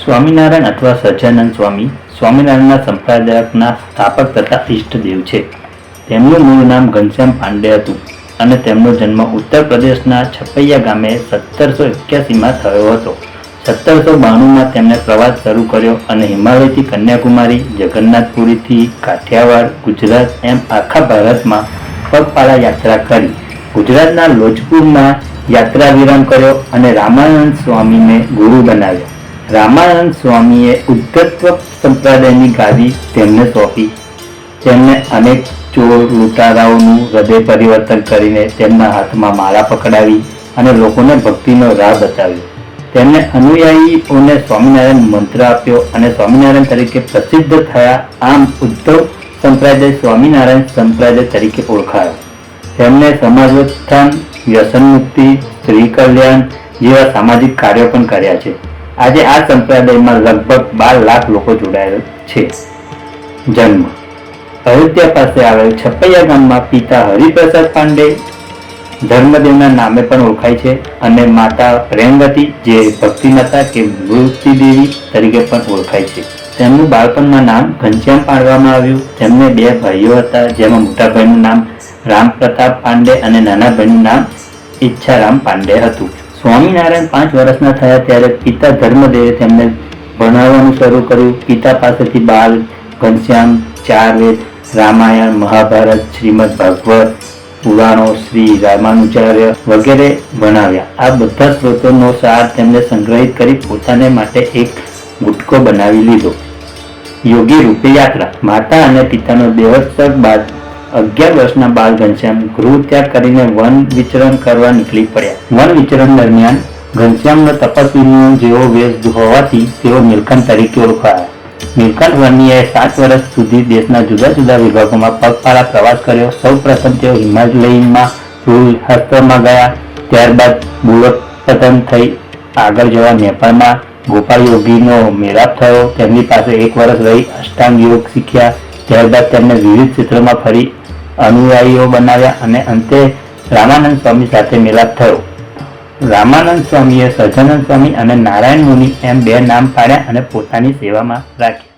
સ્વામિનારાયણ અથવા સહજાનંદ સ્વામી સ્વામિનારાયણના સંપ્રદાયના સ્થાપક તથા ઈષ્ટદેવ છે. તેમનું મૂળ નામ ઘનશ્યામ પાંડે હતું અને તેમનો જન્મ ઉત્તર પ્રદેશના છપૈયા ગામે 1781માં થયો હતો. 1792માં તેમણે પ્રવાસ શરૂ કર્યો અને હિમાલયથી કન્યાકુમારી, જગન્નાથપુરીથી કાઠિયાવાડ, ગુજરાત એમ આખા ભારતમાં પગપાળા યાત્રા કરી. ગુજરાતના લોજપુરમાં યાત્રા વિરામ કર્યો અને રામાનંદ સ્વામીને ગુરુ બનાવ્યા. રામાનંદ સ્વામીએ ઉદ્ધત્વ સંપ્રદાયની ગાદી તેમને સોંપી. તેમને અનેક ચોર લૂંટારાઓનું હૃદય પરિવર્તન કરીને તેમના હાથમાં માળા પકડાવી અને લોકોને ભક્તિનો રાહ બતાવ્યો. તેમણે અનુયાયીઓને સ્વામિનારાયણ મંત્ર આપ્યો અને સ્વામિનારાયણ તરીકે પ્રસિદ્ધ થયા. આમ ઉદ્ધવ સંપ્રદાય સ્વામિનારાયણ સંપ્રદાય તરીકે ઓળખાયો. તેમણે સમાજોત્થાન, વ્યસન મુક્તિ, સ્ત્રી કલ્યાણ જેવા સામાજિક કાર્યો પણ કર્યા છે. આજે આ સંપ્રદાયમાં લગભગ 12 લાખ લોકો જોડાયેલ છે. જન્મ અયોધ્યા પાસે આવેલ છપૈયા ગામમાં પિતા હરિપ્રસાદ પાંડે ધર્મદેવના નામે પણ ઓળખાય છે અને માતા પ્રેમવતી જે ભક્તિમાતા કે મૃત્યુ દેવી તરીકે પણ ઓળખાય છે. તેમનું બાળપણમાં નામ ઘનશ્યામ પાડવામાં આવ્યું. તેમને 2 ભાઈઓ હતા, જેમાં મોટા ભાઈનું નામ રામ પ્રતાપ પાંડે અને નાના ભાઈનું નામ ઈચ્છારામ પાંડે હતું. સ્વામિનારાયણ 5 વર્ષના થયા ત્યારે પિતા ધર્મદેવે તેમને ભણાવવાનું શરૂ કર્યું. પિતા પાસેથી બાલ, ઘનશ્યામ, 4 વેદ, રામાયણ, મહાભારત, શ્રીમદ ભાગવત, પુરાણો, શ્રી રામાનુજાચાર્ય વગેરે ભણાવ્યા. આ બધા સ્ત્રોતોનો સાર તેમણે સંગ્રહિત કરી પોતાને માટે એક ગુટકો બનાવી લીધો. યોગી રૂપે યાત્રા. માતા અને પિતાનો દેહોત્સર્ગ બાદ 11 વર્ષના બાળ ઘનશ્યામ ગૃહ ત્યાગ કરીને વન વિચરણ કરવા નીકળી પડ્યા. વન વિચરણ દરમિયાન ઘનશ્યામનો તપસ્વીનો જેવો વેશ હોવાથી તેઓ નીલકંઠ તરીકે ઓળખાયા. નીલકંઠ વર્ણીએ 7 વર્ષ સુધી દેશના જુદા જુદા વિભાગોમાં પગપાળા પ્રવાસ કર્યો. સૌ પ્રથમ તેઓ હિમાલયમાં સૂર્યાસ્તમાં ગયા. ત્યારબાદ બુલોત્પતન થઈ આગળ જવા નેપાળમાં ગોપાળ યોગીનો મેળાપ થયો. તેમની પાસે 1 વર્ષ રહી અષ્ટાંગ યોગ શીખ્યા. ત્યારબાદ તેમને વિવિધ ક્ષેત્રોમાં ફરી અનુયાયીઓ બનાવ્યા અને અંતે રામાનંદ સ્વામી સાથે મેળાપ થયો. રામાનંદ સ્વામીએ સહજાનંદ સ્વામી અને નારાયણ મુનિ એમ 2 નામ પાડ્યા અને પોતાની સેવામાં રાખ્યા.